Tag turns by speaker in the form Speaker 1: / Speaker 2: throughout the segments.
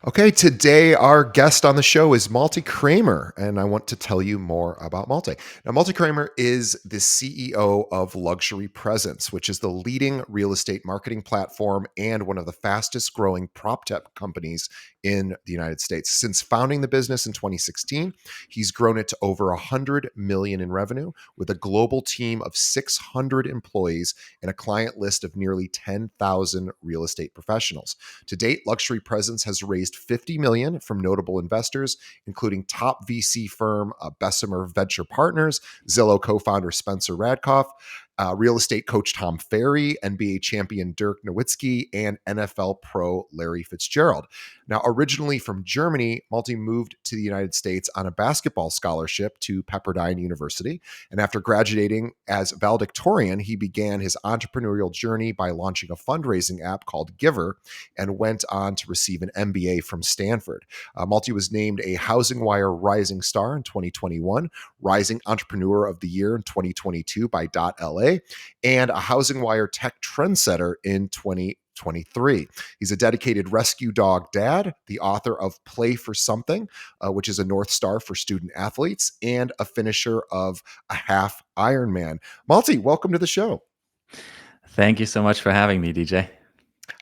Speaker 1: Okay, today our guest on the show is Malte Kramer, and I want to tell you more about Malte. Now, Malte Kramer is the CEO of Luxury Presence, which is the leading real estate marketing platform and one of the fastest growing prop tech companies in the United States. Since founding the business in 2016, he's grown it to over 100 million in revenue with a global team of 600 employees and a client list of nearly 10,000 real estate professionals. To date, Luxury Presence has raised 50 million from notable investors, including top VC firm Bessemer Venture Partners, Zillow co-founder Spencer Radkoff, real estate coach Tom Ferry, NBA champion Dirk Nowitzki, and NFL pro Larry Fitzgerald. Now, originally from Germany, Malte moved to the United States on a basketball scholarship to Pepperdine University. And after graduating as valedictorian, he began his entrepreneurial journey by launching a fundraising app called Giver and went on to receive an MBA from Stanford. Malte was named a Housing Wire Rising Star in 2021, Rising Entrepreneur of the Year in 2022 by .la, and a Housing Wire Tech Trendsetter in 2023. He's a dedicated rescue dog dad, the author of Play for Something, which is a North Star for student athletes, and a finisher of a half Ironman. Malte, welcome to the show.
Speaker 2: Thank you so much for having me, DJ.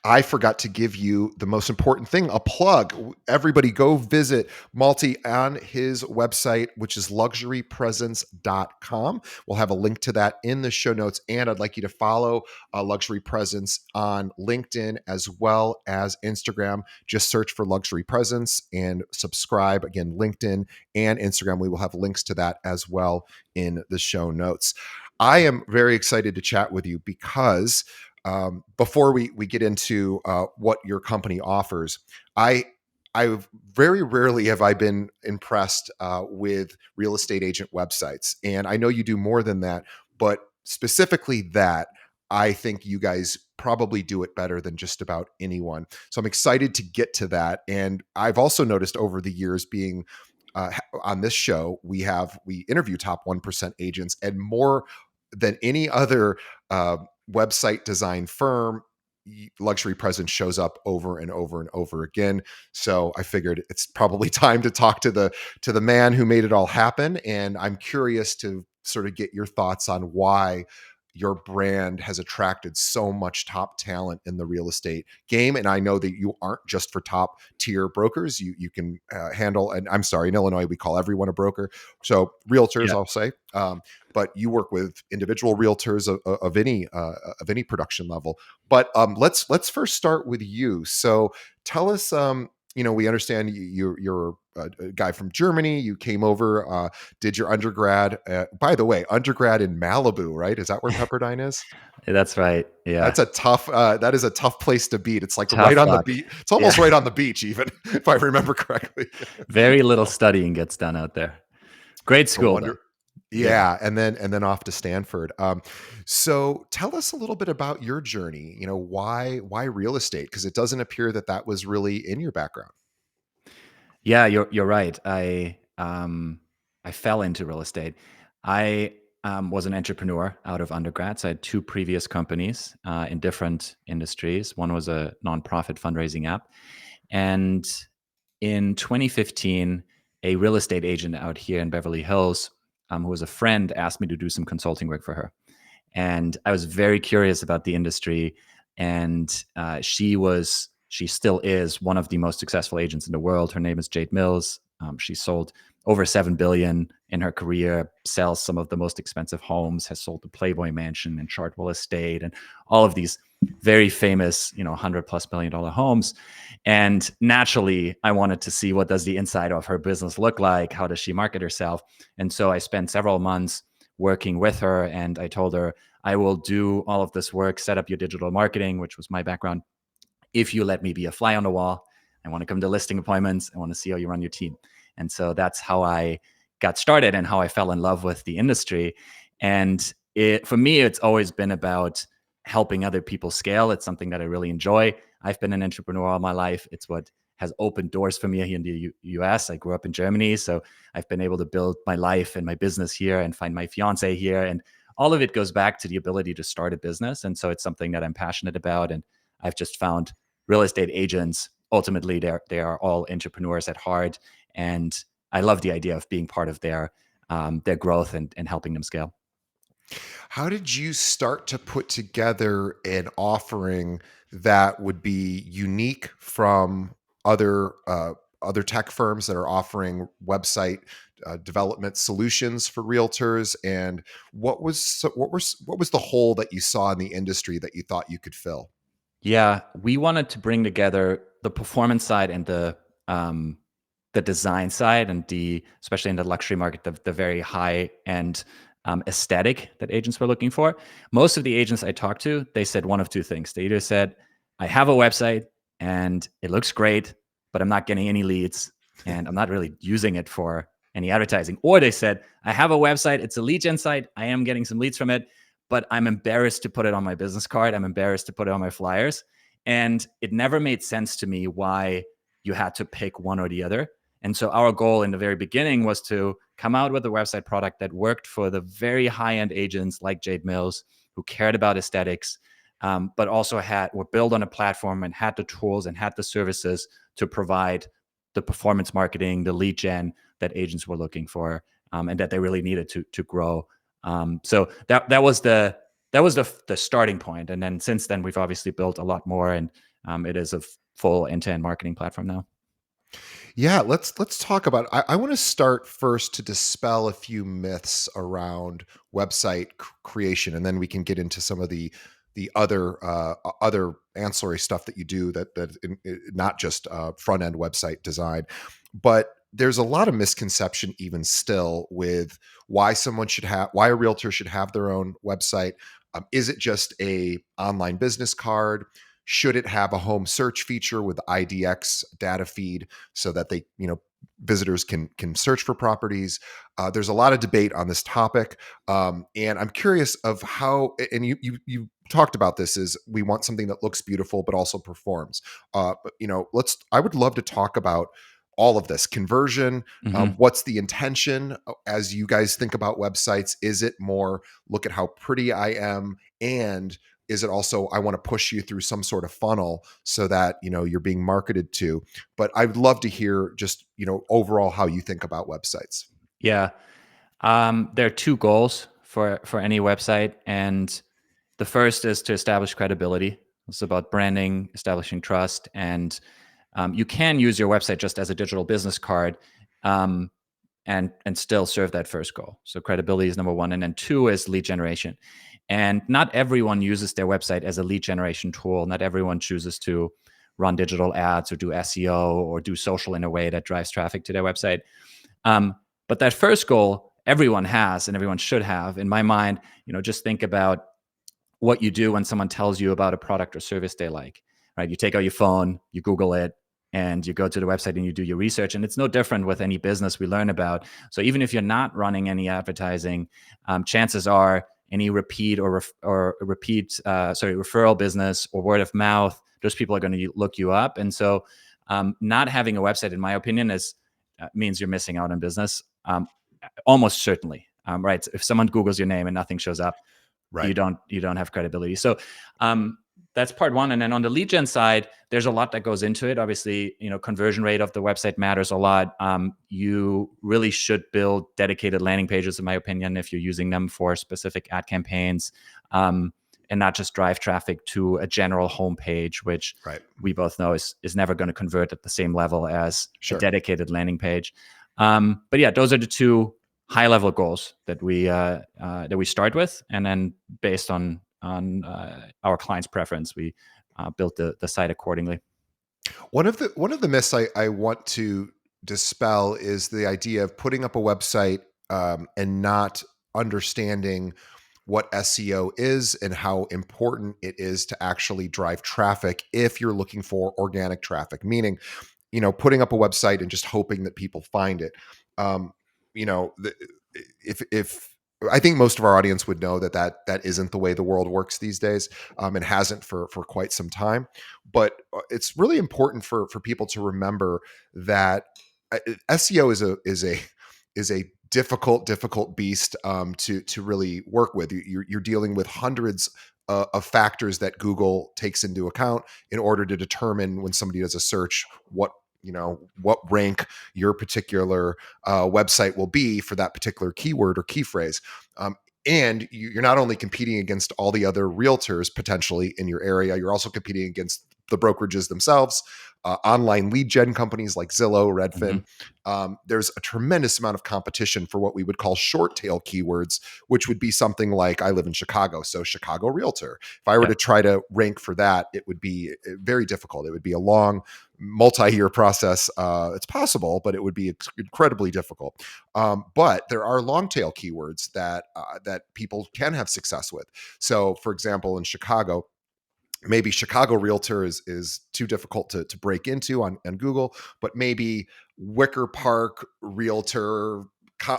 Speaker 1: I forgot to give you the most important thing, a plug. Everybody go visit Malte on his website, which is luxurypresence.com. We'll have a link to that in the show notes. And I'd like you to follow Luxury Presence on LinkedIn as well as Instagram. Just search for Luxury Presence and subscribe. Again, LinkedIn and Instagram. We will have links to that as well in the show notes. I am very excited to chat with you because before we get into what your company offers, I very rarely have I been impressed with real estate agent websites, and I know you do more than that, but specifically that I think you guys probably do it better than just about anyone. So I'm excited to get to that, and I've also noticed over the years being on this show, we interview top 1% agents, and more than any other website design firm, Luxury Presence shows up over and over and over again. So I figured it's probably time to talk to the man who made it all happen. And I'm curious to sort of get your thoughts on why your brand has attracted so much top talent in the real estate game. And I know that you aren't just for top tier brokers. You can handle, and I'm sorry, in Illinois, we call everyone a broker. So realtors,
Speaker 2: Yeah.
Speaker 1: I'll say. But you work with individual realtors of any production level. But let's first start with you. So tell us, we understand you're a guy from Germany. You came over, did your undergrad. By the way, undergrad in Malibu, right? Is that where Pepperdine is?
Speaker 2: That's right. Yeah.
Speaker 1: That's a tough. That is a tough place to beat. It's like right
Speaker 2: Tough
Speaker 1: on the
Speaker 2: luck.
Speaker 1: beach. It's almost
Speaker 2: Yeah.
Speaker 1: right on the beach, even if I remember correctly.
Speaker 2: Very little studying gets done out there. Great
Speaker 1: I
Speaker 2: school, though.
Speaker 1: wonder.
Speaker 2: Yeah.
Speaker 1: Yeah, and then off to Stanford. So tell us a little bit about your journey. Why real estate? Because it doesn't appear that was really in your background.
Speaker 2: Yeah, you're right. I fell into real estate. I was an entrepreneur out of undergrad. So I had two previous companies in different industries. One was a nonprofit fundraising app. And in 2015, a real estate agent out here in Beverly Hills, who was a friend, asked me to do some consulting work for her. And I was very curious about the industry. And she still is one of the most successful agents in the world. Her name is Jade Mills. She sold over 7 billion in her career, sells some of the most expensive homes, has sold the Playboy Mansion and Chartwell Estate and all of these very famous, $100+ million homes. And naturally, I wanted to see, what does the inside of her business look like? How does she market herself? And so I spent several months working with her, and I told her, I will do all of this work, set up your digital marketing, which was my background, if you let me be a fly on the wall. I want to come to listing appointments. I want to see how you run your team. And so that's how I got started and how I fell in love with the industry. And for me, it's always been about helping other people scale. It's something that I really enjoy. I've been an entrepreneur all my life. It's what has opened doors for me here in the US. I grew up in Germany, so I've been able to build my life and my business here and find my fiance here. And all of it goes back to the ability to start a business. And so it's something that I'm passionate about. And I've just found real estate agents ultimately they are all entrepreneurs at heart, and I love the idea of being part of their growth and helping them scale.
Speaker 1: How did you start to put together an offering that would be unique from other other tech firms that are offering website development solutions for realtors? And what was the hole that you saw in the industry that you thought you could fill?
Speaker 2: Yeah, we wanted to bring together the performance side and the design side, and the especially in the luxury market, the very high end aesthetic that agents were looking for. Most of the agents I talked to, they said one of two things. They either said, "I have a website and it looks great, but I'm not getting any leads, and I'm not really using it for any advertising," or they said, "I have a website, it's a lead gen site, I am getting some leads from it, but I'm embarrassed to put it on my business card. I'm embarrassed to put it on my flyers." And it never made sense to me why you had to pick one or the other. And so our goal in the very beginning was to come out with a website product that worked for the very high end agents like Jade Mills, who cared about aesthetics, but also were built on a platform and had the tools and had the services to provide the performance marketing, the lead gen that agents were looking for, and that they really needed to grow. So that was the starting point, and then since then we've obviously built a lot more, and it is a full end-to-end marketing platform now.
Speaker 1: Yeah, let's talk about. I want to start first to dispel a few myths around website creation, and then we can get into some of the other ancillary stuff that you do not just front end website design, but there's a lot of misconception even still with why a realtor should have their own website. Is it just a online business card? Should it have a home search feature with IDX data feed so that visitors can search for properties? There's a lot of debate on this topic, and I'm curious of how. And you talked about this, is we want something that looks beautiful but also performs. But let's. I would love to talk about all of this conversion.
Speaker 2: Hmm.
Speaker 1: What's the intention as you guys think about websites? Is it more look at how pretty I am, and is it also I want to push you through some sort of funnel so that you're being marketed to? But I'd love to hear just overall how you think about websites.
Speaker 2: Yeah, there are two goals for any website, and the first is to establish credibility. It's about branding, establishing trust, and you can use your website just as a digital business card, um, and still serve that first goal. So credibility is number one, and then two is lead generation. And not everyone uses their website as a lead generation tool. Not everyone chooses to run digital ads or do SEO or do social in a way that drives traffic to their website. But that first goal, everyone has and everyone should have. In my mind, just think about what you do when someone tells you about a product or service they like, right? You take out your phone, you Google it, and you go to the website and you do your research. And it's no different with any business we learn about. So even if you're not running any advertising, chances are any repeat referral business or word of mouth, those people are going to look you up. And so, not having a website, in my opinion, means you're missing out on business. Almost certainly, right? If someone Googles your name and nothing shows up, you
Speaker 1: Right.
Speaker 2: don't have credibility. So um, that's part one. And then on the lead gen side, there's a lot that goes into it. Obviously, conversion rate of the website matters a lot. You really should build dedicated landing pages, in my opinion, if you're using them for specific ad campaigns, and not just drive traffic to a general homepage, which
Speaker 1: Right.
Speaker 2: we both know is never going to convert at the same level as a
Speaker 1: Sure.
Speaker 2: dedicated landing page. But yeah, those are the two high level goals that we start with, and then based on our client's preference, we built the site accordingly.
Speaker 1: One of the myths I want to dispel is the idea of putting up a website and not understanding what SEO is and how important it is to actually drive traffic if you're looking for organic traffic, meaning putting up a website and just hoping that people find it. Um, you know, the, if I think most of our audience would know that isn't the way the world works these days, and hasn't for quite some time. But it's really important for people to remember that SEO is a difficult beast to really work with. You're dealing with hundreds of factors that Google takes into account in order to determine when somebody does a search what rank your particular website will be for that particular keyword or key phrase. And you're not only competing against all the other realtors potentially in your area, you're also competing against the brokerages themselves, online lead gen companies like Zillow,
Speaker 2: Hmm.
Speaker 1: Redfin. There's a tremendous amount of competition for what we would call short tail keywords, which would be something like I live in Chicago, so Chicago realtor. If I were to
Speaker 2: Yep.
Speaker 1: try to rank for that, it would be very difficult. It would be a long, multi-year process. It's possible, but it would be incredibly difficult. But there are long tail keywords that people can have success with. So, for example, in Chicago, maybe Chicago Realtor is too difficult to break into on Google, but maybe Wicker Park Realtor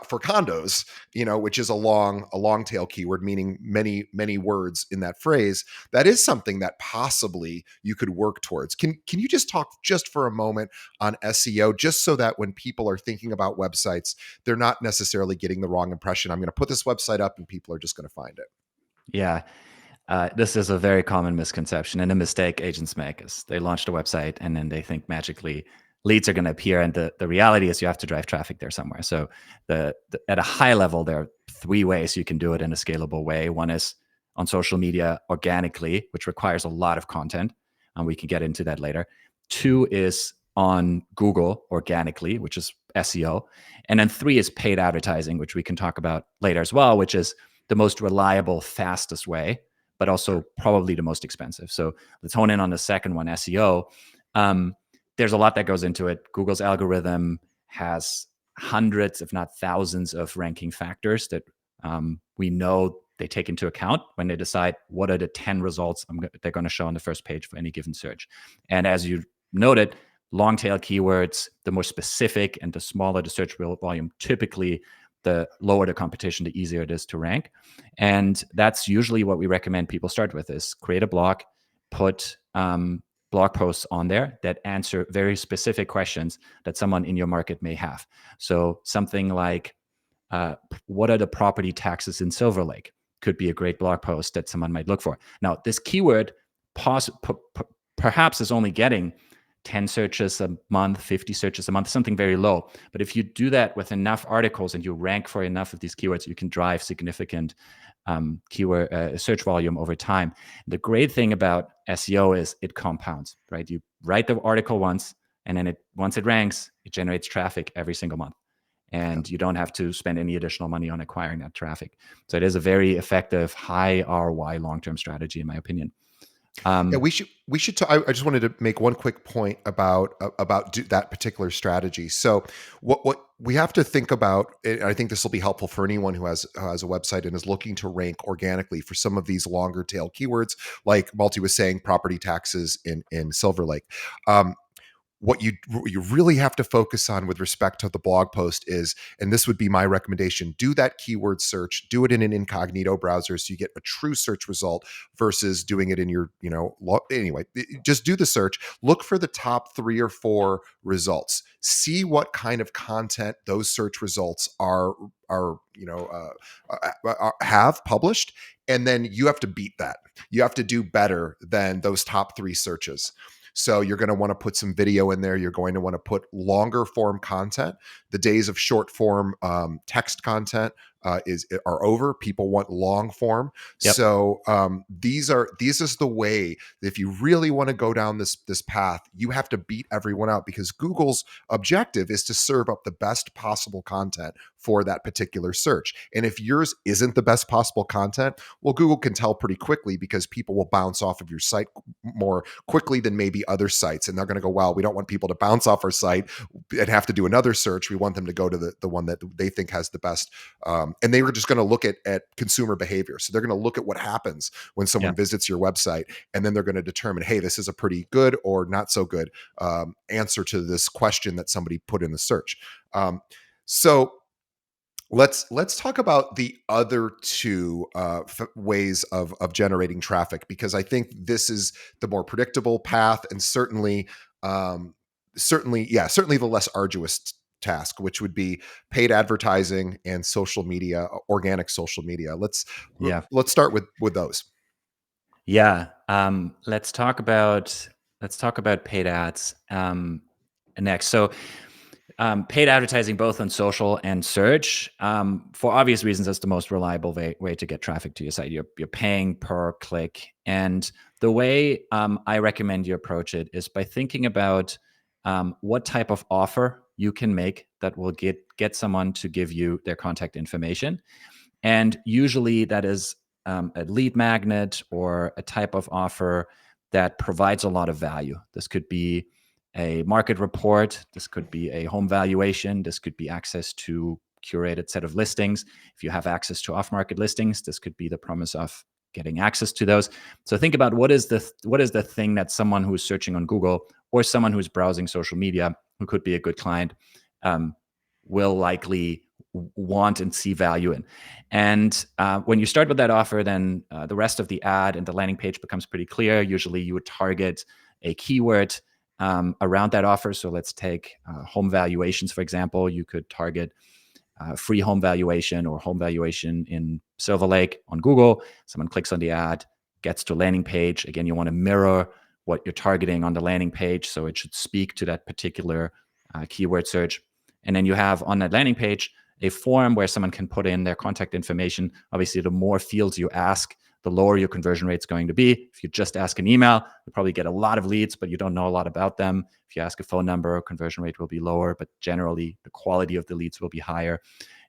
Speaker 1: for condos, which is a long tail keyword, meaning many words in that phrase. That is something that possibly you could work towards. Can you just talk just for a moment on SEO, just so that when people are thinking about websites, they're not necessarily getting the wrong impression? I'm going to put this website up and people are just going to find it.
Speaker 2: Yeah. This is a very common misconception and a mistake agents make is they launch a website and then they think magically leads are going to appear. And the reality is you have to drive traffic there somewhere. So at a high level, there are three ways you can do it in a scalable way. One is on social media organically, which requires a lot of content. And we can get into that later. Two is on Google organically, which is SEO. And then three is paid advertising, which we can talk about later as well, which is the most reliable, fastest way, but also probably the most expensive. So let's hone in on the second one, SEO. Um, there's a lot that goes into it. Google's algorithm has hundreds, if not thousands, of ranking factors that we know they take into account when they decide what are the 10 results they're going to show on the first page for any given search. And as you noted, long tail keywords, the more specific and the smaller the search volume, typically the lower the competition, the easier it is to rank. And that's usually what we recommend people start with is create a blog, put blog posts on there that answer very specific questions that someone in your market may have. So something like, what are the property taxes in Silver Lake? Could be a great blog post that someone might look for. Now, this keyword perhaps is only getting 10 searches a month, 50 searches a month, something very low. But if you do that with enough articles and you rank for enough of these keywords, you can drive significant keyword search volume over time. The great thing about SEO is it compounds, right? You write the article once, and then once it ranks, it generates traffic every single month.
Speaker 1: Yeah.
Speaker 2: And you don't have to spend any additional money on acquiring that traffic. So it is a very effective, high ROI long-term strategy, in my opinion.
Speaker 1: Yeah, we should I just wanted to make one quick point about that particular strategy. So what we have to think about, and I think this will be helpful for anyone who has a website and is looking to rank organically for some of these longer tail keywords, like Malte was saying, property taxes in Silver Lake. Um, what you really have to focus on with respect to the blog post is, and this would be my recommendation, do that keyword search, do it in an incognito browser so you get a true search result versus doing it in your, anyway, just do the search, look for the top 3 or 4 results, see what kind of content those search results have published, and then you have to beat that. You have to do better than those top 3 searches. So you're going to want to put some video in there. You're going to want to put longer form content. The days of short form text content are over. People want long form.
Speaker 2: Yep.
Speaker 1: So these is the way that if you really want to go down this path, you have to beat everyone out, because Google's objective is to serve up the best possible content for that particular search. And if yours isn't the best possible content, well, Google can tell pretty quickly, because people will bounce off of your site more quickly than maybe other sites. And they're going to go, well, we don't want people to bounce off our site and have to do another search. We want them to go to the one that they think has the best. And they were just going to look at consumer behavior. So they're going to look at what happens when someone
Speaker 2: Yep.
Speaker 1: visits your website. And then they're going to determine, hey, this is a pretty good or not so good answer to this question that somebody put in the search. So let's talk about the other two ways of generating traffic, because I think this is the more predictable path, and certainly the less arduous task, which would be paid advertising and social media, organic social media. Let's
Speaker 2: Yeah.
Speaker 1: let's start with those.
Speaker 2: Yeah. Let's talk about paid ads next. So paid advertising both on social and search, for obvious reasons, that's the most reliable way to get traffic to your site. You're paying per click. And the way I recommend you approach it is by thinking about what type of offer you can make that will get someone to give you their contact information. And usually that is a lead magnet or a type of offer that provides a lot of value. This could be a market report. This could be a home valuation. This could be access to curated set of listings. If you have access to off-market listings, this could be the promise of getting access to those. So think about what is the thing that someone who's searching on Google or someone who's browsing social media who could be a good client um, will likely want and see value in. And when you start with that offer, then the rest of the ad and the landing page becomes pretty clear. Usually you would target a keyword around that offer. So let's take home valuations, for example. You could target free home valuation or home valuation in Silver Lake on Google. Someone clicks on the ad, gets to a landing page. Again, you want to mirror what you're targeting on the landing page. So it should speak to that particular keyword search. And then you have on that landing page a form where someone can put in their contact information. Obviously, the more fields you ask, the lower your conversion rate is going to be. If you just ask an email, you probably get a lot of leads, but you don't know a lot about them. If you ask a phone number, conversion rate will be lower, but generally the quality of the leads will be higher.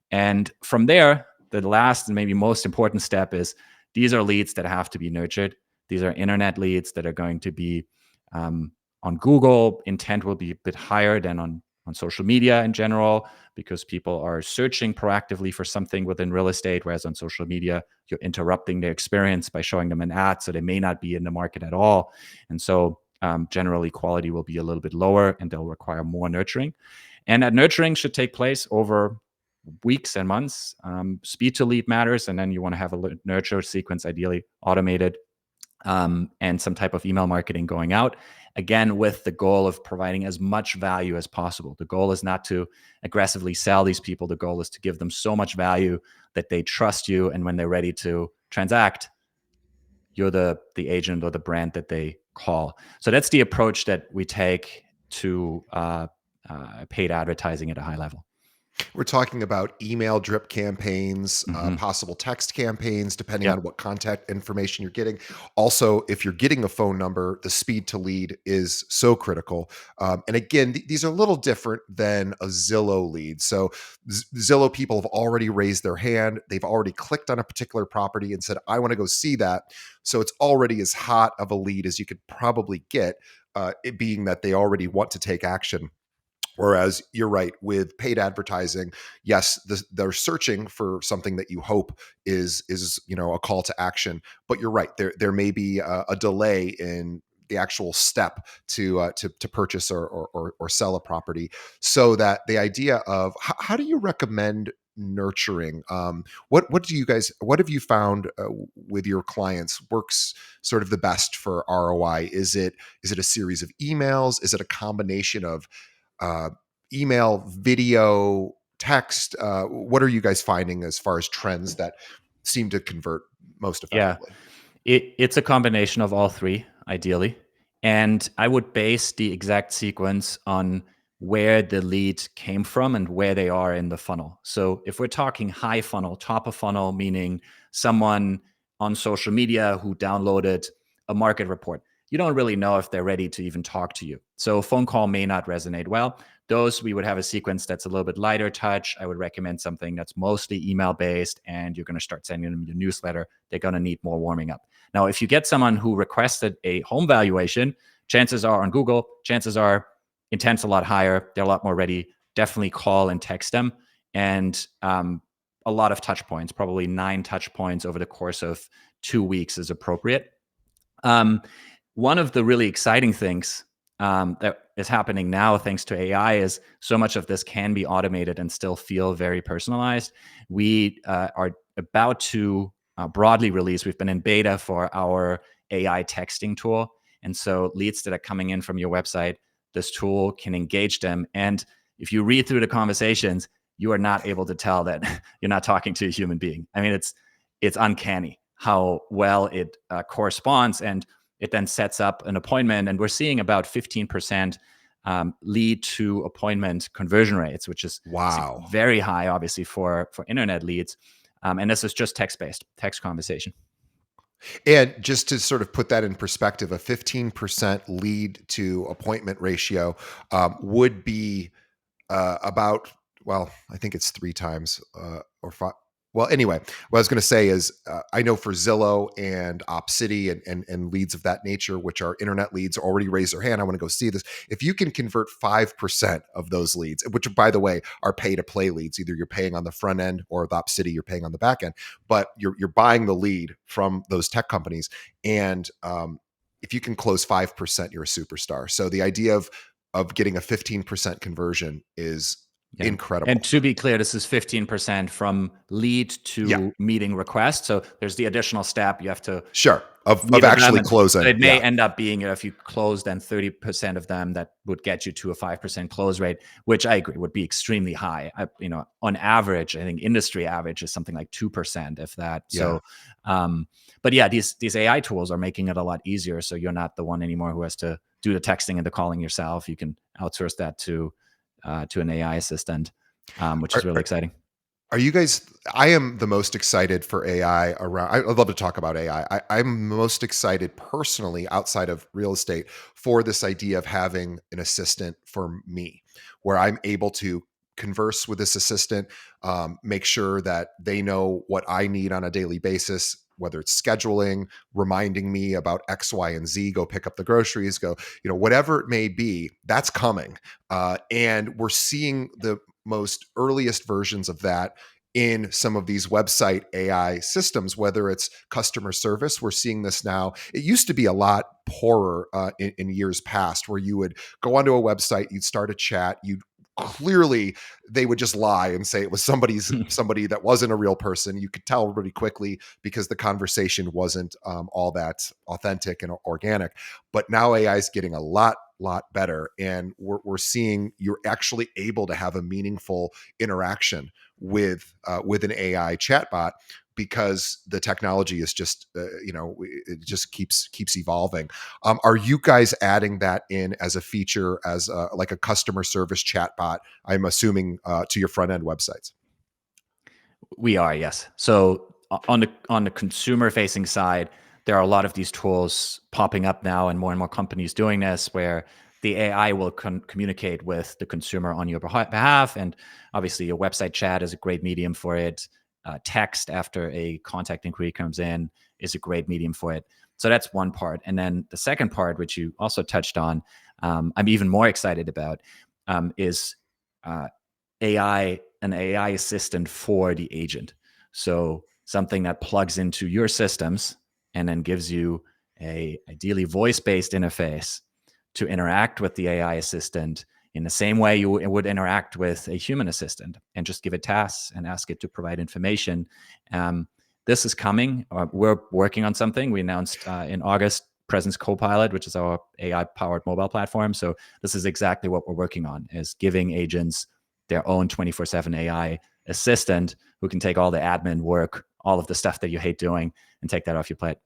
Speaker 2: And from there, the last and maybe most important step is these are leads that have to be nurtured. These are internet leads that are going to be on Google. Intent will be a bit higher than on social media in general, because people are searching proactively for something within real estate, whereas on social media, you're interrupting their experience by showing them an ad, so they may not be in the market at all. And so generally quality will be a little bit lower and they'll require more nurturing. And that nurturing should take place over weeks and months. Speed to lead matters, and then you want to have a nurture sequence, ideally automated, and some type of email marketing going out. Again, with the goal of providing as much value as possible. The goal is not to aggressively sell these people. The goal is to give them so much value that they trust you, and when they're ready to transact, you're the agent or the brand that they call. So that's the approach that we take to paid advertising at a high level.
Speaker 1: We're talking about email drip campaigns,
Speaker 2: Mm-hmm.
Speaker 1: possible text campaigns, depending on
Speaker 2: Yep.
Speaker 1: what contact information you're getting. Also, if you're getting a phone number, the speed to lead is so critical. And again, these are a little different than a Zillow lead. So, Zillow people have already raised their hand. They've already clicked on a particular property and said, I want to go see that. So, it's already as hot of a lead as you could probably get, it being that they already want to take action. Whereas you're right, with paid advertising, yes, they're searching for something that you hope is a call to action. But you're right, there may be a delay in the actual step to purchase or sell a property. So that the idea of how do you recommend nurturing? What have you found with your clients works sort of the best for ROI? Is it a series of emails? Is it a combination of uh, email, video, text? What are you guys finding as far as trends that seem to convert most
Speaker 2: Yeah.
Speaker 1: effectively?
Speaker 2: It's a combination of all three, ideally. And I would base the exact sequence on where the lead came from and where they are in the funnel. So if we're talking high funnel, top of funnel, meaning someone on social media who downloaded a market report, you don't really know if they're ready to even talk to you. So a phone call may not resonate well. Those we would have a sequence that's a little bit lighter touch. I would recommend something that's mostly email based, and you're going to start sending them your newsletter. They're going to need more warming up. Now, if you get someone who requested a home valuation, chances are on Google, chances are intent's a lot higher. They're a lot more ready. Definitely call and text them. And a lot of touch points, probably 9 touch points over the course of 2 weeks is appropriate. Um, One of the really exciting things that is happening now, thanks to AI, is so much of this can be automated and still feel very personalized. We are about to broadly release, we've been in beta for our AI texting tool. And so leads that are coming in from your website, this tool can engage them. And if you read through the conversations, you are not able to tell that you're not talking to a human being. I mean, it's uncanny. how well it corresponds, and it then sets up an appointment. And we're seeing about 15% lead to appointment conversion rates, which is
Speaker 1: Wow.
Speaker 2: very high, obviously, for internet leads. And this is just text-based, text conversation.
Speaker 1: And just to sort of put that in perspective, a 15% lead to appointment ratio would be about, well, I think it's three times or five. Well, anyway, what I was going to say is I know for Zillow and OpCity and leads of that nature, which are internet leads, already raise their hand. I want to go see this. If you can convert 5% of those leads, which by the way are pay to play leads, either you're paying on the front end or with OpCity, you're paying on the back end, but you're buying the lead from those tech companies. And if you can close 5%, you're a superstar. So the idea of getting a 15% conversion is
Speaker 2: Yeah. And
Speaker 1: incredible.
Speaker 2: to be clear, this is 15% from lead
Speaker 1: Yeah,
Speaker 2: to meeting request. So there's the additional step you have to
Speaker 1: sure. Of
Speaker 2: meet with them.
Speaker 1: actually
Speaker 2: And so
Speaker 1: closing.
Speaker 2: it may
Speaker 1: Yeah,
Speaker 2: end up being, if you close then 30% of them, that would get you to a 5% close rate, which I agree would be extremely high. On average, I think industry average is something like 2%, if that.
Speaker 1: yeah.
Speaker 2: So, but yeah, these AI tools are making it a lot easier. So you're not the one anymore who has to do the texting and the calling yourself. You can outsource that to an AI assistant, which is
Speaker 1: Are,
Speaker 2: really exciting.
Speaker 1: Are you guys? I am the most excited for AI around. I'd love to talk about AI. I'm most excited personally outside of real estate for this idea of having an assistant for me, where I'm able to converse with this assistant, make sure that they know what I need on a daily basis, whether it's scheduling, reminding me about X, Y, and Z, go pick up the groceries, go, whatever it may be, that's coming. And we're seeing the most earliest versions of that in some of these website AI systems, whether it's customer service. We're seeing this now. It used to be a lot poorer in years past, where you would go onto a website, you'd start a chat, you'd clearly they would just lie and say it was somebody that wasn't a real person. You could tell really quickly because the conversation wasn't all that authentic and organic. But now AI is getting a lot better, and we're seeing you're actually able to have a meaningful interaction with an AI chatbot, because the technology is just it just keeps evolving. Are you guys adding that in as a feature, as like a customer service chatbot? I'm assuming to your front end websites.
Speaker 2: We are, yes. So on the consumer facing side, there are a lot of these tools popping up now, and more companies doing this, where the AI will communicate with the consumer on your behalf. And obviously, your website chat is a great medium for it. Text after a contact inquiry comes in is a great medium for it. So that's one part. And then the second part, which you also touched on, I'm even more excited about, is uh, AI, an AI assistant for the agent. So something that plugs into your systems and then gives you a ideally voice-based interface to interact with the AI assistant in the same way you would interact with a human assistant, and just give it tasks and ask it to provide information. This is coming. We're working on something. We announced in August Presence Copilot, which is our AI-powered mobile platform. So this is exactly what we're working on: is giving agents their own 24/7 AI assistant who can take all the admin work, all of the stuff that you hate doing, and take that off your plate.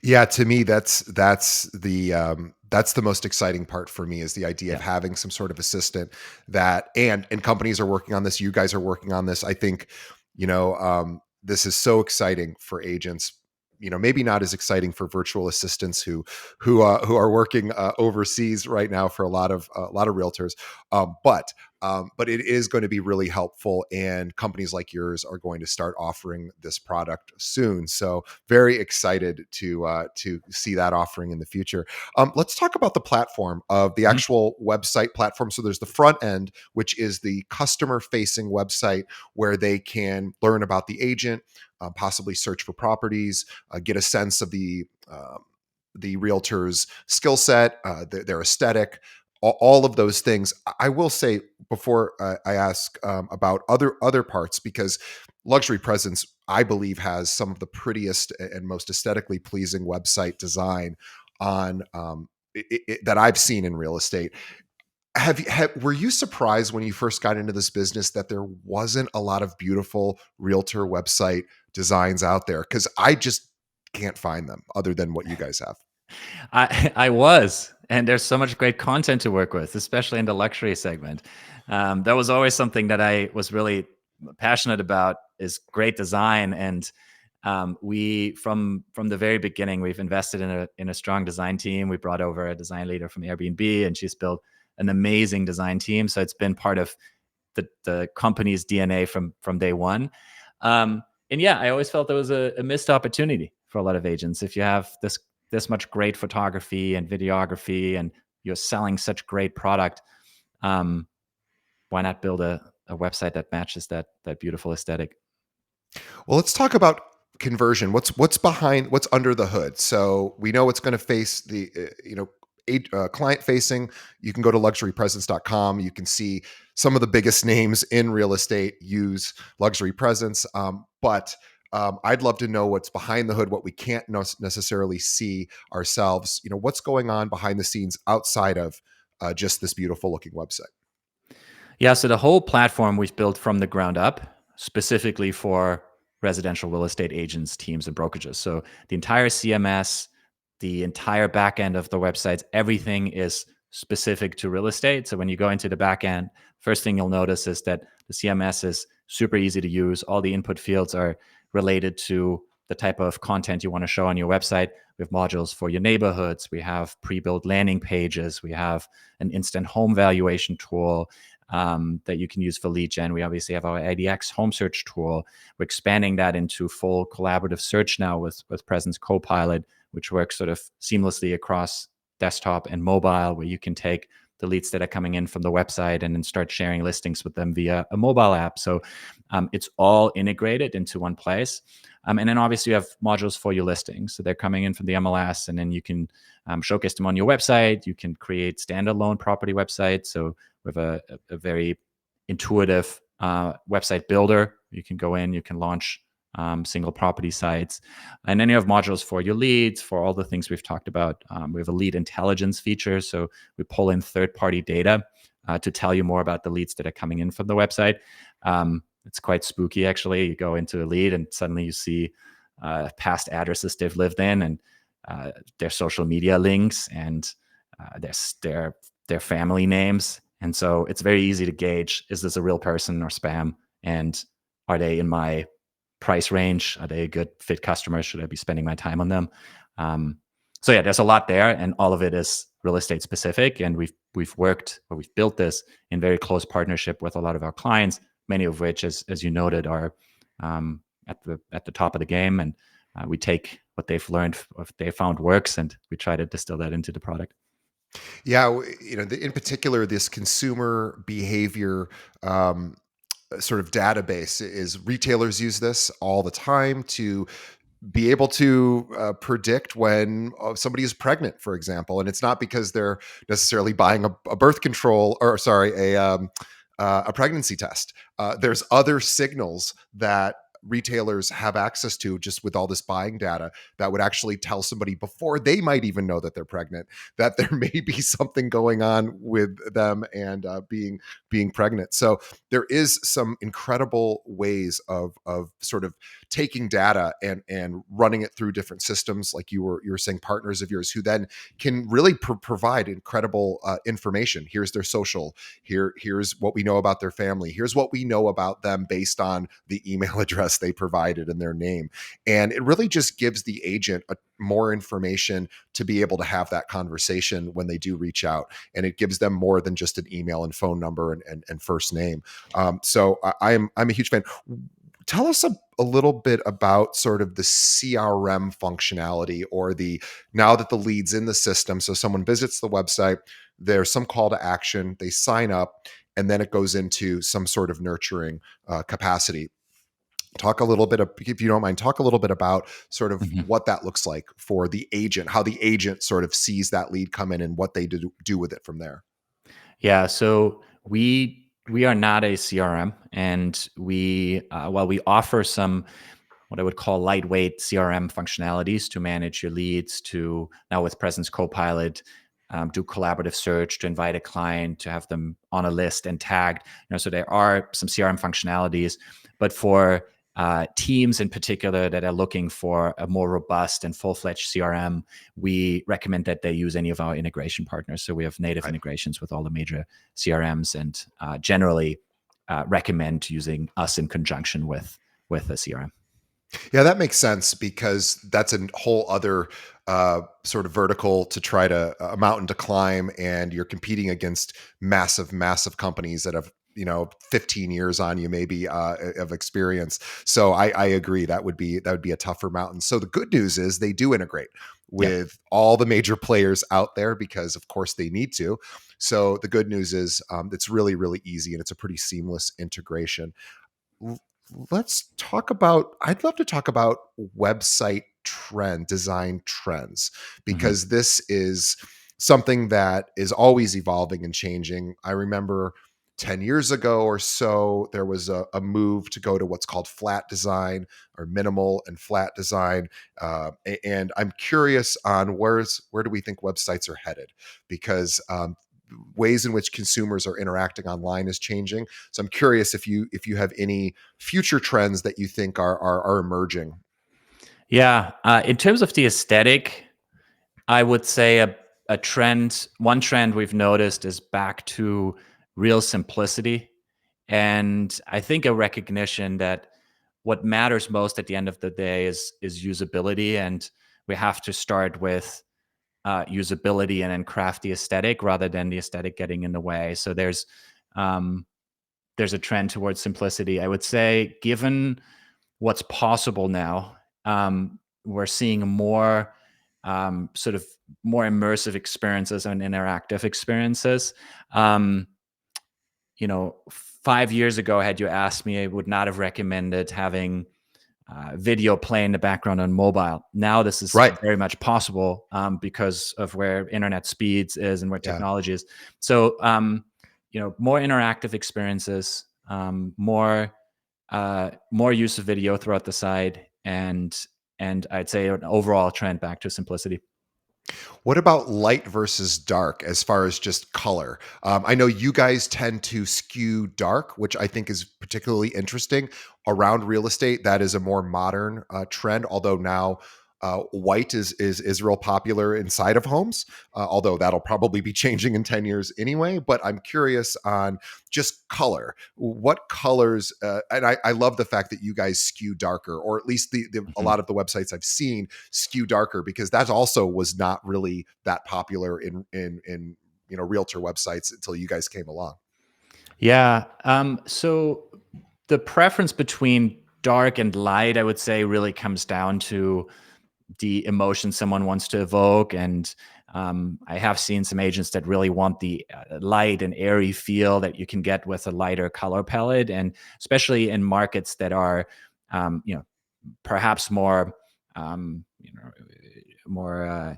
Speaker 1: Yeah, to me, that's the most exciting part for me, is the idea of
Speaker 2: Yeah.
Speaker 1: having some sort of assistant that, and companies are working on this. You guys are working on this. I think, this is so exciting for agents. Maybe not as exciting for virtual assistants who are working overseas right now for a lot of realtors. But it is going to be really helpful, and companies like yours are going to start offering this product soon. So very excited to see that offering in the future. Let's talk about the platform of the
Speaker 2: Mhm.
Speaker 1: actual website platform. So there's the front end, which is the customer facing website, where they can learn about the agent, possibly search for properties, get a sense of the realtor's skill set, their aesthetic, all of those things. I will say, before I ask about other parts, because Luxury Presence, I believe, has some of the prettiest and most aesthetically pleasing website design on that I've seen in real estate. Were you surprised when you first got into this business that there wasn't a lot of beautiful realtor website designs out there? Because I just can't find them other than what you guys have.
Speaker 2: I was, and there's so much great content to work with, especially in the luxury segment. That was always something that I was really passionate about, is great design. And we from the very beginning, we've invested in a strong design team. We brought over a design leader from Airbnb, and she's built an amazing design team. So it's been part of the company's DNA from day one. And yeah, I always felt there was a missed opportunity for a lot of agents. If you have this much great photography and videography, and you're selling such great product, um, why not build a website that matches that beautiful aesthetic?
Speaker 1: Well, let's talk about conversion. What's behind, what's under the hood? So we know it's going to face the client facing. You can go to luxurypresence.com. You can see some of the biggest names in real estate use luxury presence. But I'd love to know what's behind the hood, what we can't necessarily see ourselves. What's going on behind the scenes outside of just this beautiful looking website.
Speaker 2: Yeah, so the whole platform we've built from the ground up, specifically for residential real estate agents, teams, and brokerages. So the entire CMS, the entire back end of the websites, everything is specific to real estate. So when you go into the back end, first thing you'll notice is that the CMS is super easy to use. All the input fields are related to the type of content you want to show on your website. We have modules for your neighborhoods. We have pre-built landing pages. We have an instant home valuation tool that you can use for lead gen. We obviously have our IDX home search tool. We're expanding that into full collaborative search now with Presence Copilot, which works sort of seamlessly across desktop and mobile, where you can take the leads that are coming in from the website and then start sharing listings with them via a mobile app. So it's all integrated into one place. And then obviously you have modules for your listings. So they're coming in from the MLS, and then you can showcase them on your website. You can create standalone property websites. So we have a very intuitive website builder. You can go in, you can launch single property sites. And then you have modules for your leads, for all the things we've talked about. We have a lead intelligence feature. So we pull in third-party data to tell you more about the leads that are coming in from the website. It's quite spooky, actually. You go into a lead and suddenly you see past addresses they've lived in, and their social media links, and their family names. And so it's very easy to gauge, is this a real person or spam? And are they in my price range? Are they a good fit customer? Should I be spending my time on them? So yeah, there's a lot there, and all of it is real estate specific. And we've built this in very close partnership with a lot of our clients, many of which, as you noted, are at the top of the game. And we take what they've learned, what they found works, and we try to distill that into the product.
Speaker 1: Yeah, in particular, this consumer behavior sort of database is, retailers use this all the time to be able to predict when somebody is pregnant, for example. And it's not because they're necessarily buying a birth control, or sorry, a pregnancy test. There's other signals that retailers have access to just with all this buying data that would actually tell somebody before they might even know that they're pregnant that there may be something going on with them and being pregnant. So there is some incredible ways of sort of taking data and running it through different systems, like you were saying, partners of yours who then can really provide incredible information. Here's their social, here's what we know about their family, here's what we know about them based on the email address they provided and their name. And it really just gives the agent more information to be able to have that conversation when they do reach out, and it gives them more than just an email and phone number and first name. So I'm a huge fan. Tell us a little bit about sort of the CRM functionality, or now that the lead's in the system. So someone visits the website, there's some call to action, they sign up, and then it goes into some sort of nurturing capacity. Talk a little bit of, if you don't mind, talk a little bit about sort of
Speaker 2: Mhm.
Speaker 1: what that looks like for the agent, how the agent sort of sees that lead come in and what they do with it from there.
Speaker 2: Yeah, so we are not a CRM, and while we offer some what I would call lightweight CRM functionalities to manage your leads, to now with Presence Copilot, do collaborative search, to invite a client, to have them on a list and tagged. So there are some CRM functionalities, but for teams in particular that are looking for a more robust and full-fledged CRM, we recommend that they use any of our integration partners. So we have native
Speaker 1: Right.
Speaker 2: integrations with all the major CRMs, and generally recommend using us in conjunction with a CRM.
Speaker 1: Yeah, that makes sense because that's a whole other sort of vertical to try to a mountain to climb, and you're competing against massive, massive companies that have 15 years on you maybe of experience. So I agree that would be a tougher mountain. So the good news is they do integrate
Speaker 2: Yeah.
Speaker 1: with all the major players out there because of course they need to. So the good news is it's really really easy and it's a pretty seamless integration. L- let's talk about I'd love to talk about website design trends,
Speaker 2: Hmm.
Speaker 1: because this is something that is always evolving and changing. I remember 10 years ago or so there was a move to go to what's called flat design, or minimal and flat design. And I'm curious on where do we think websites are headed, because ways in which consumers are interacting online is changing. So I'm curious if you have any future trends that you think are emerging.
Speaker 2: Yeah. In terms of the aesthetic, I would say a trend, one trend we've noticed is back to real simplicity. And I think a recognition that what matters most at the end of the day is usability. And we have to start with usability and then craft the aesthetic rather than the aesthetic getting in the way. So um, there's a trend towards simplicity. I would say, given what's possible now, we're seeing more sort of more immersive experiences and interactive experiences. Um, 5 years ago, had you asked me, I would not have recommended having video play in the background on mobile. Now this is
Speaker 1: Right.
Speaker 2: very much possible because of where internet speeds is and where
Speaker 1: Yeah.
Speaker 2: technology is. So more interactive experiences, more use of video throughout the site, and I'd say an overall trend back to simplicity.
Speaker 1: What about light versus dark as far as just color? I know you guys tend to skew dark, which I think is particularly interesting around real estate. That is a more modern trend, although now white is real popular inside of homes. Although that'll probably be changing in 10 years anyway. But I'm curious on just color. What colors? And I love the fact that you guys skew darker, or at least a
Speaker 2: Mhm.
Speaker 1: lot of the websites I've seen skew darker, because that also was not really that popular in realtor websites until you guys came along.
Speaker 2: Yeah. So the preference between dark and light, I would say, really comes down to the emotion someone wants to evoke. And I have seen some agents that really want the light and airy feel that you can get with a lighter color palette, and especially in markets that are, perhaps more, um, you know, more.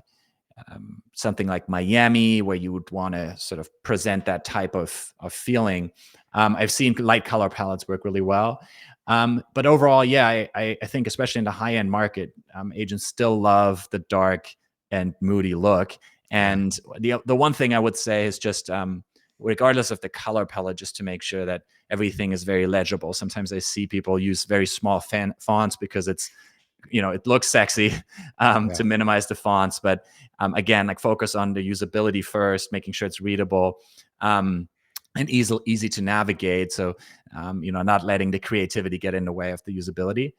Speaker 2: Something like Miami, where you would want to sort of present that type of feeling. I've seen light color palettes work really well. But overall, yeah, I think especially in the high end market, agents still love the dark and moody look.
Speaker 1: Yeah.
Speaker 2: And the one thing I would say is just, regardless of the color palette, just to make sure that everything is very legible. Sometimes I see people use very small fonts because it looks sexy,
Speaker 1: Yeah.
Speaker 2: to minimize the fonts, but again, like, focus on the usability first, making sure it's readable, and easy to navigate. So not letting the creativity get in the way of the usability.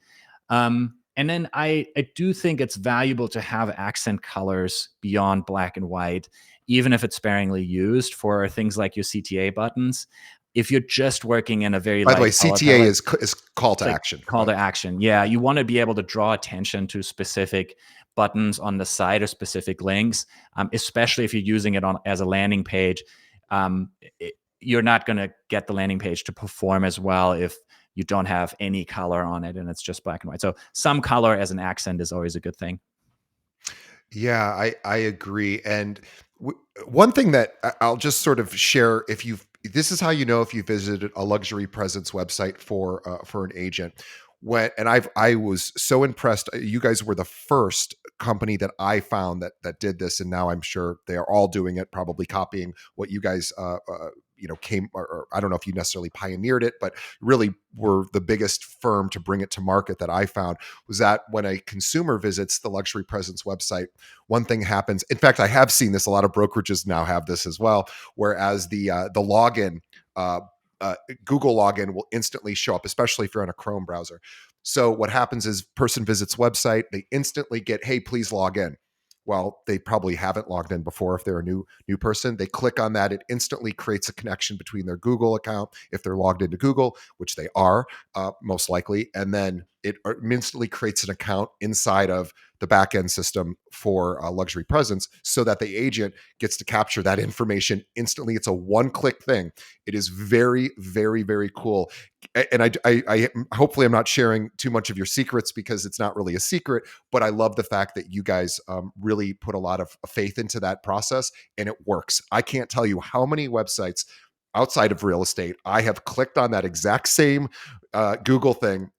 Speaker 2: And then I do think it's valuable to have accent colors beyond black and white, even if it's sparingly used for things like your CTA buttons. If you're just working in a very
Speaker 1: By the
Speaker 2: light
Speaker 1: way,
Speaker 2: color
Speaker 1: CTA
Speaker 2: palette,
Speaker 1: is call
Speaker 2: it's
Speaker 1: to
Speaker 2: like
Speaker 1: action,
Speaker 2: call
Speaker 1: but
Speaker 2: to action. Yeah, you want to be able to draw attention to specific buttons on the site or specific links, especially if you're using it on as a landing page. You're not going to get the landing page to perform as well if you don't have any color on it and it's just black and white. So some color as an accent is always a good thing.
Speaker 1: yeah, I agree. And one thing that I'll just sort of share, if you've this is how you know if you visited a luxury presence website for an agent. I was so impressed. You guys were the first company that I found that did this, and now I'm sure they are all doing it, probably copying what you guys came, or I don't know if you necessarily pioneered it, but really were the biggest firm to bring it to market that I found, was that when a consumer visits the Luxury Presence website, one thing happens. In fact, I have seen this. A lot of brokerages now have this as well, whereas the login, uh, Google login will instantly show up, especially if you're on a Chrome browser. So what happens is, person visits website, they instantly get, hey, please log in. Well, they probably haven't logged in before. If they're a new person, they click on that. It instantly creates a connection between their Google account, if they're logged into Google, which they are, most likely, and then it instantly creates an account inside of the backend system for Luxury Presence, so that the agent gets to capture that information instantly. It's a one-click thing. It is very, very, very cool. And I hopefully I'm not sharing too much of your secrets, because it's not really a secret, but I love the fact that you guys really put a lot of faith into that process, and it works. I can't tell you how many websites outside of real estate I have clicked on that exact same Google thing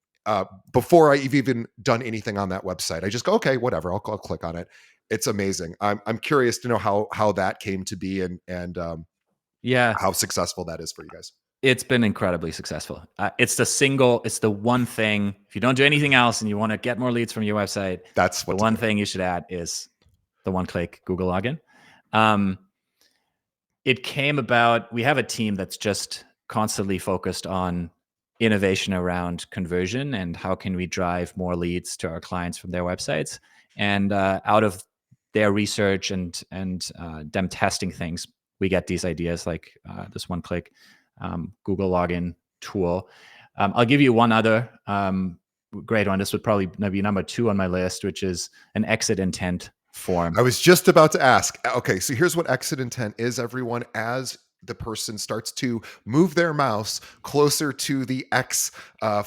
Speaker 1: before I've even done anything on that website. I just go, okay, whatever, I'll click on it. It's amazing. I'm curious to know how that came to be, and
Speaker 2: Yeah,
Speaker 1: how successful that is for you guys.
Speaker 2: it's been incredibly successful. It's the one thing. If you don't do anything else and you want to get more leads from your website,
Speaker 1: That's
Speaker 2: the
Speaker 1: what to
Speaker 2: one
Speaker 1: do.
Speaker 2: thing you should add is the one-click Google login. Um, it came about. We have a team that's just constantly focused on innovation around conversion and how can we drive more leads to our clients from their websites. And out of their research and them testing things, we get these ideas like this one-click Google login tool. I'll give you one other great one. This would probably be number 2 on my list, which is an exit intent form.
Speaker 1: I was just about to ask. Okay, so here's what exit intent is, everyone. As the person starts to move their mouse closer to the X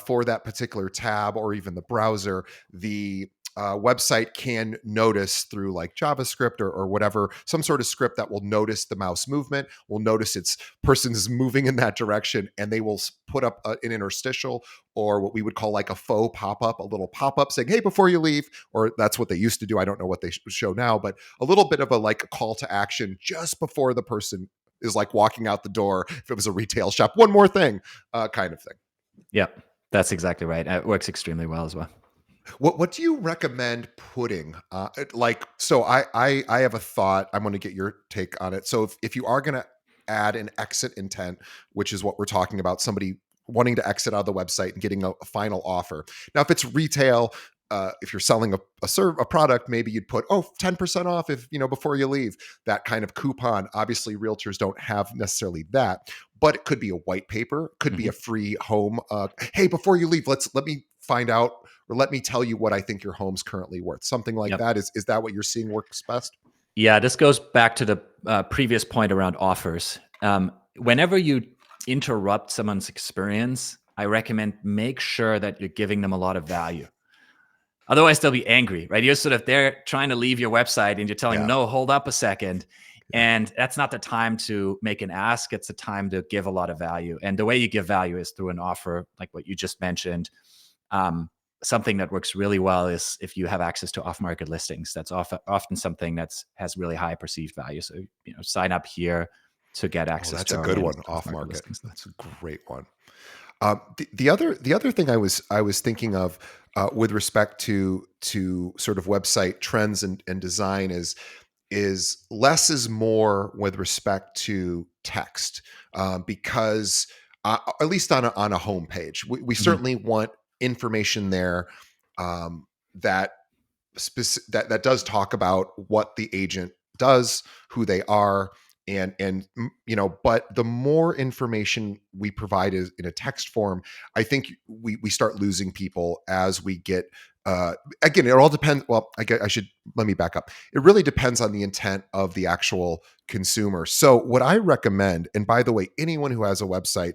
Speaker 1: for that particular tab, or even the browser, the website can notice through like JavaScript, or whatever, some sort of script that will notice the mouse movement, will notice its person is moving in that direction, and they will put up an interstitial, or what we would call like a faux pop-up, a little pop-up saying, hey, before you leave, or that's what they used to do. I don't know what they show now, but a little bit of a like a call to action just before the person is like walking out the door. If it was a retail shop, one more thing, kind of thing.
Speaker 2: Yep, that's exactly right. It works extremely well as well.
Speaker 1: What do you recommend putting? Like, so I have a thought. I'm going to get your take on it. So if you are going to add an exit intent, which is what we're talking about, somebody wanting to exit out of the website and getting a final offer. Now, if it's retail, if you're selling a product, maybe you'd put 10% off if before you leave, that kind of coupon. Obviously, realtors don't have necessarily that, but it could be a white paper, could be
Speaker 2: Mhm.
Speaker 1: a free home. Hey, before you leave, let me find out, or let me tell you what I think your home's currently worth. Something like
Speaker 2: Yep.
Speaker 1: that. Is that what you're seeing works best?
Speaker 2: Yeah, this goes back to the previous point around offers. Whenever you interrupt someone's experience, I recommend make sure that you're giving them a lot of value. Otherwise, they'll be angry, right? You're sort of they're trying to leave your website, and you're telling them,
Speaker 1: Yeah.
Speaker 2: "No, hold up a second."
Speaker 1: Yeah.
Speaker 2: And that's not the time to make an ask. It's a time to give a lot of value. And the way you give value is through an offer, like what you just mentioned. Um, Something that works really well is if you have access to off-market listings. That's often something that's has really high perceived value. So sign up here to get
Speaker 1: Oh,
Speaker 2: access
Speaker 1: that's
Speaker 2: to
Speaker 1: a
Speaker 2: our
Speaker 1: good one.
Speaker 2: latest
Speaker 1: Off
Speaker 2: off-market
Speaker 1: market.
Speaker 2: listings.
Speaker 1: That's a great one. The other thing I was thinking of with respect to sort of website trends and design is less is more with respect to text, because at least on a homepage, we
Speaker 2: Mhm.
Speaker 1: certainly want information there, that that does talk about what the agent does, who they are, and but the more information we provide is in a text form, I think we start losing people as we get, again, it all depends. Well, I should let me back up. It really depends on the intent of the actual consumer. So what I recommend, and by the way, anyone who has a website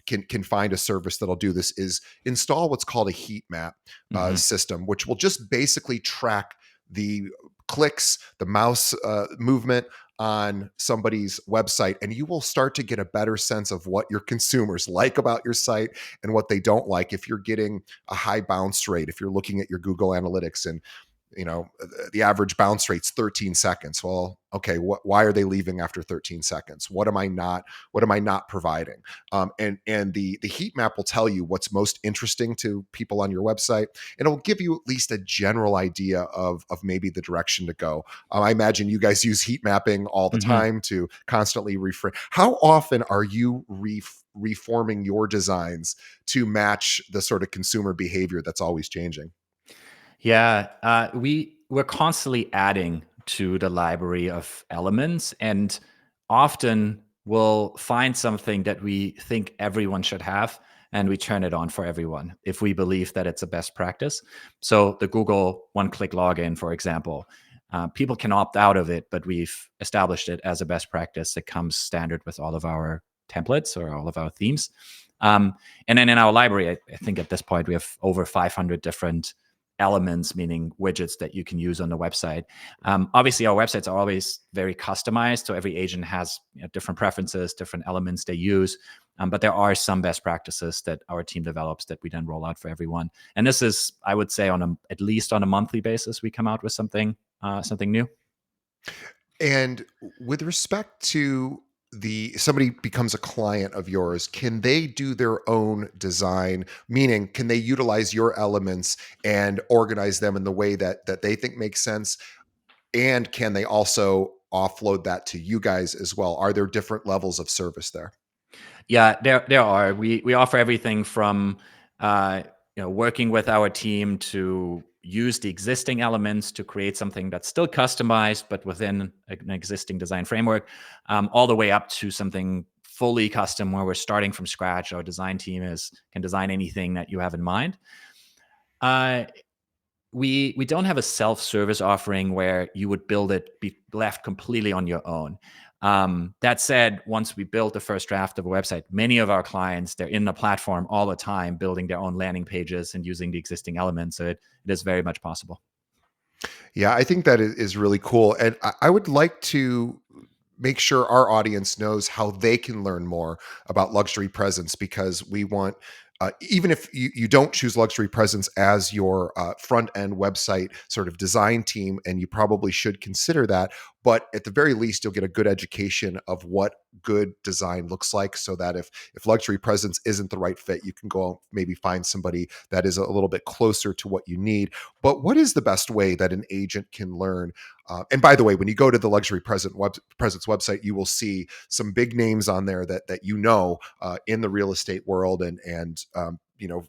Speaker 1: can find a service that'll do this, is install what's called a heat map
Speaker 2: Mhm.
Speaker 1: system, which will just basically track the clicks, the mouse movement on somebody's website, and you will start to get a better sense of what your consumers like about your site and what they don't like. If you're getting a high bounce rate, if you're looking at your Google Analytics, the average bounce rate's 13 seconds. Well, okay, why are they leaving after 13 seconds? What am I not providing? And the heat map will tell you what's most interesting to people on your website, and it'll give you at least a general idea of maybe the direction to go. I imagine you guys use heat mapping all the
Speaker 2: Hmm.
Speaker 1: time to constantly reframe. How often are you reforming your designs to match the sort of consumer behavior that's always changing?
Speaker 2: Yeah, we're constantly adding to the library of elements, and often we'll find something that we think everyone should have, and we turn it on for everyone if we believe that it's a best practice. So the Google one-click login, for example, people can opt out of it, but we've established it as a best practice that comes standard with all of our templates or all of our themes. Um, and then in our library, I think at this point we have over 500 different elements, meaning widgets that you can use on the website. Obviously, our websites are always very customized, so every agent has different preferences, different elements they use. But there are some best practices that our team develops that we then roll out for everyone. And this is, I would say, at least on a monthly basis, we come out with something new.
Speaker 1: And with respect to the somebody becomes a client of yours, can they do their own design? Meaning, can they utilize your elements and organize them in the way that they think makes sense? And can they also offload that to you guys as well? Are there different levels of service there?
Speaker 2: Yeah, there are. We offer everything from uh, working with our team to use the existing elements to create something that's still customized but within an existing design framework, all the way up to something fully custom where we're starting from scratch. Our design team is can design anything that you have in mind. Uh, we don't have a self-service offering where you would build it, be left completely on your own. That said, once we build the first draft of a website, many of our clients, they're in the platform all the time building their own landing pages and using the existing elements, so it is very much possible.
Speaker 1: Yeah, I think that is really cool. And I would like to make sure our audience knows how they can learn more about luxury presence, because we want, even if you don't choose luxury presence as your front end website sort of design team, and you probably should consider that, but at the very least, you'll get a good education of what good design looks like, so that if luxury presence isn't the right fit, you can go maybe find somebody that is a little bit closer to what you need. But what is the best way that an agent can learn? And by the way, when you go to the presence website, you will see some big names on there that in the real estate world, and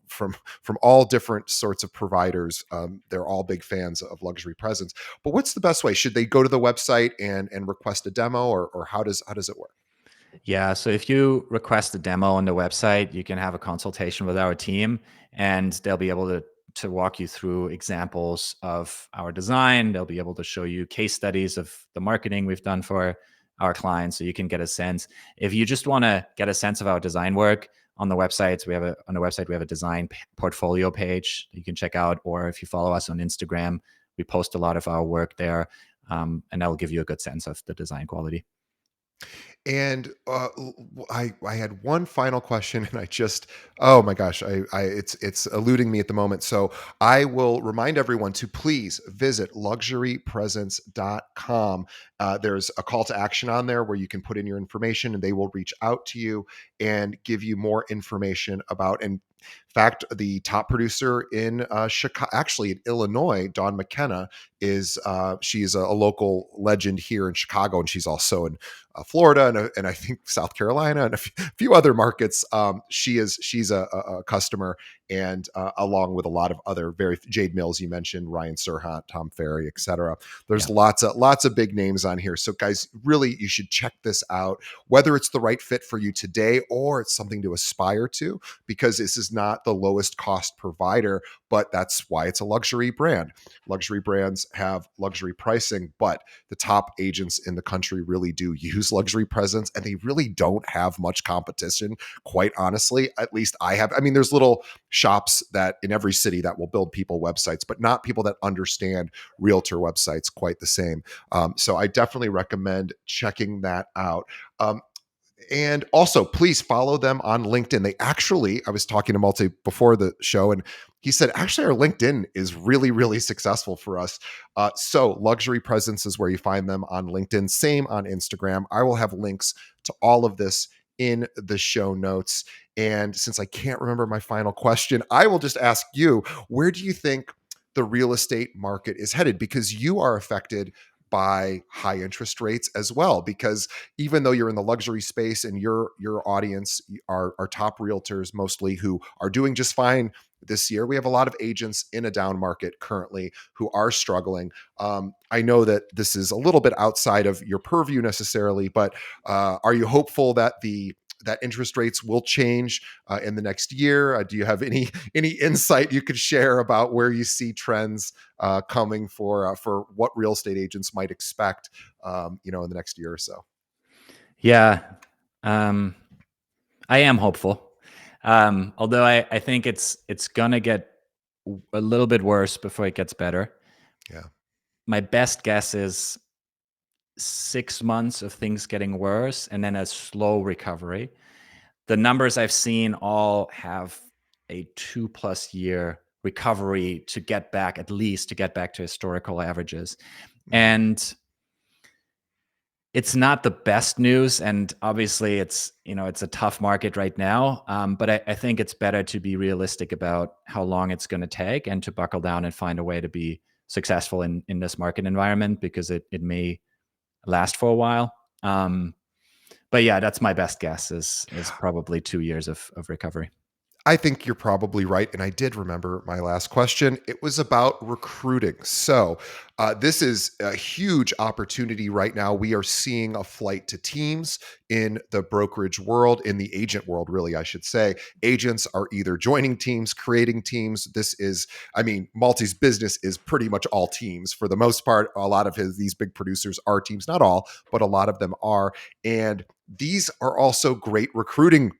Speaker 1: from all different sorts of providers. They're all big fans of luxury presence. But what's the best way? Should they go to the website and request a demo, or how does it work?
Speaker 2: Yeah, so if you request a demo on the website, you can have a consultation with our team, and they'll be able to walk you through examples of our design. They'll be able to show you case studies of the marketing we've done for our clients, so you can get a sense. If you just want to get a sense of our design work on the websites, on the website we have a design portfolio page you can check out, or if you follow us on Instagram, we post a lot of our work there, and that will give you a good sense of the design quality.
Speaker 1: And I had one final question, and I just, oh my gosh, it's eluding me at the moment. So I will remind everyone to please visit luxurypresence.com. There's a call to action on there where you can put in your information, and they will reach out to you and give you more information about. And in fact, the top producer in Chicago, actually in Illinois, Dawn McKenna, is she's a local legend here in Chicago, and she's also in Florida, and I think South Carolina, and few other markets. She's a customer, and along with a lot of other very Jade Mills, you mentioned Ryan Serhant, Tom Ferry, etc. There's
Speaker 2: Yeah.
Speaker 1: lots of big names on here. So guys, really, you should check this out, whether it's the right fit for you today or it's something to aspire to, because this is not the lowest cost provider, but that's why it's a luxury brand. Luxury brands have luxury pricing, but the top agents in the country really do use luxury presence, and they really don't have much competition, quite honestly. At least I have. I mean, there's little shops that in every city that will build people websites, but not people that understand realtor websites quite the same. So I definitely recommend checking that out. And also, please follow them on LinkedIn. They actually, I was talking to Malte before the show, and He said, actually, our LinkedIn is really, really successful for us. So, Luxury Presence is where you find them on LinkedIn, same on Instagram. I will have links to all of this in the show notes. And since I can't remember my final question, I will just ask you, where do you think the real estate market is headed? Because you are affected by high interest rates as well. Because even though you're in the luxury space and your audience are top realtors mostly who are doing just fine this year, we have a lot of agents in a down market currently who are struggling. I know that this is a little bit outside of your purview necessarily, but are you hopeful that that interest rates will change in the next year? Do you have any insight you could share about where you see trends coming for what real estate agents might expect, in the next year or so?
Speaker 2: Yeah, um, I am hopeful. Although I think it's gonna get a little bit worse before it gets better.
Speaker 1: Yeah.
Speaker 2: My best guess is 6 months of things getting worse and then a slow recovery. The numbers I've seen all have a 2+ year recovery to get back, at least to get back to historical averages.
Speaker 1: Mhm.
Speaker 2: And it's not the best news. And obviously it's a tough market right now. But I think it's better to be realistic about how long it's going to take and to buckle down and find a way to be successful in this market environment, because it may last for a while. But yeah, that's my best guess is probably 2 years of recovery.
Speaker 1: I think you're probably right. And I did remember my last question. It was about recruiting. So, this is a huge opportunity right now. We are seeing a flight to teams in the brokerage world, in the agent world, really, I should say. Agents are either joining teams, creating teams. Malte's business is pretty much all teams for the most part. A lot of these big producers are teams, not all, but a lot of them are. And these are also great recruiting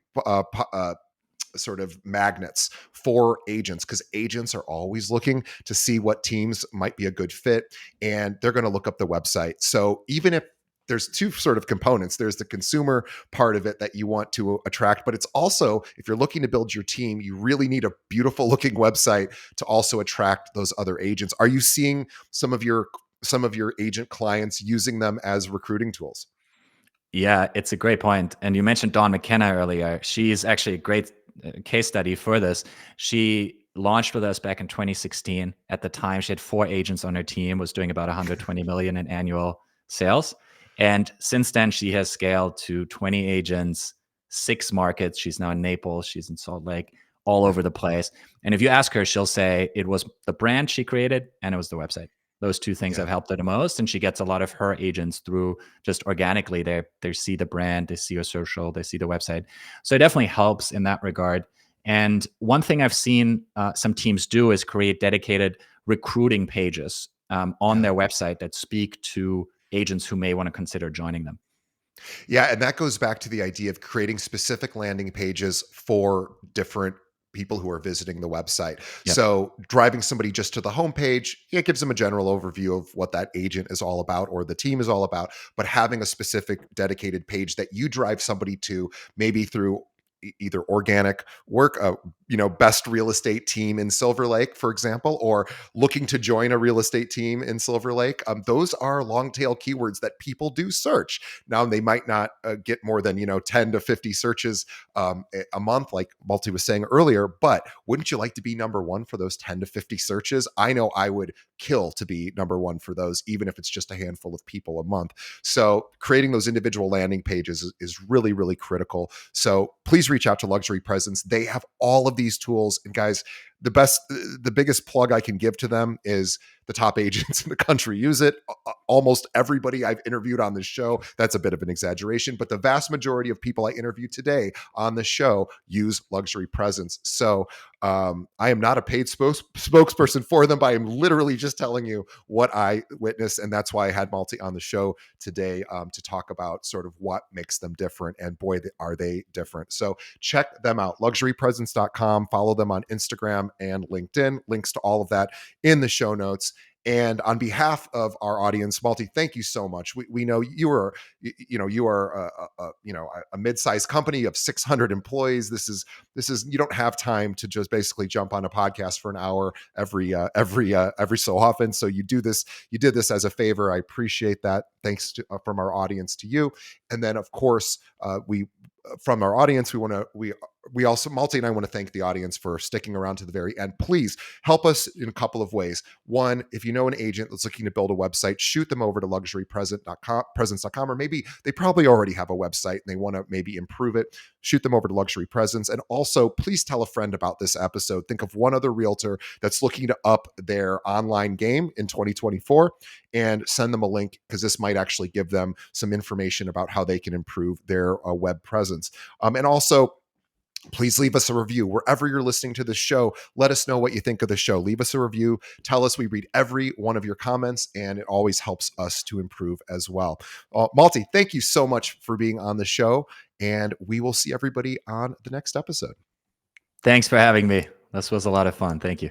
Speaker 1: sort of magnets for agents, because agents are always looking to see what teams might be a good fit, and they're going to look up the website. So even if there's two sort of components, there's the consumer part of it that you want to attract, but it's also, if you're looking to build your team, you really need a beautiful looking website to also attract those other agents. Are you seeing some of your agent clients using them as recruiting tools?
Speaker 2: Yeah, it's a great point. And you mentioned Dawn McKenna earlier. She's actually a great case study for this. She launched with us back in 2016. At the time, she had 4 agents on her team, was doing about 120 million in annual sales. And since then, she has scaled to 20 agents, 6 markets. She's now in Naples. She's in Salt Lake, all
Speaker 1: Yeah.
Speaker 2: over the place. And if you ask her, she'll say it was the brand she created and it was the website. Those two things
Speaker 1: Yeah.
Speaker 2: have helped her the most. And she gets a lot of her agents through just organically. They see the brand, they see your social, they see the website. So it definitely helps in that regard. And one thing I've seen some teams do is create dedicated recruiting pages on
Speaker 1: Yeah.
Speaker 2: their website that speak to agents who may want to consider joining them.
Speaker 1: Yeah, and that goes back to the idea of creating specific landing pages for different people who are visiting the website.
Speaker 2: Yep.
Speaker 1: So, driving somebody just to the homepage, it gives them a general overview of what that agent is all about or the team is all about, but having a specific dedicated page that you drive somebody to, maybe through either organic work, best real estate team in Silver Lake, for example, or looking to join a real estate team in Silver Lake. Those are long tail keywords that people do search. Now, they might not get more than 10 to 50 searches a month, like Malte was saying earlier, but wouldn't you like to be number one for those 10 to 50 searches? I know I would kill to be number one for those, even if it's just a handful of people a month. So creating those individual landing pages is really, really critical. So please reach out to Luxury Presence. They have all of these tools. And guys, the biggest plug I can give to them is the top agents in the country use it. Almost everybody I've interviewed on this show, that's a bit of an exaggeration, but the vast majority of people I interviewed today on the show use Luxury Presence. So I am not a paid spokesperson for them, but I am literally just telling you what I witnessed. And that's why I had Malte on the show today to talk about sort of what makes them different. And boy, are they different. So check them out, luxurypresence.com. Follow them on Instagram and LinkedIn. Links to all of that in the show notes. And on behalf of our audience, Malte, thank you so much. We know you are, you are a mid-sized company of 600 employees. This is you don't have time to just basically jump on a podcast for an hour every so often. So you did this as a favor. I appreciate that. Thanks from our audience to you. And then of course we from our audience, we also, Malte and I want to thank the audience for sticking around to the very end. Please help us in a couple of ways. One, if you know an agent that's looking to build a website, shoot them over to luxurypresence.com, or maybe they probably already have a website and they want to maybe improve it. Shoot them over to Luxury Presence. And also, please tell a friend about this episode. Think of one other realtor that's looking to up their online game in 2024 and send them a link, because this might actually give them some information about how they can improve their web presence. And also, please leave us a review wherever you're listening to this show. Let us know what you think of the show. Leave us a review. Tell us. We read every one of your comments, and it always helps us to improve as well. Malte, thank you so much for being on the show, and we will see everybody on the next episode.
Speaker 2: Thanks for having me. This was a lot of fun. Thank you.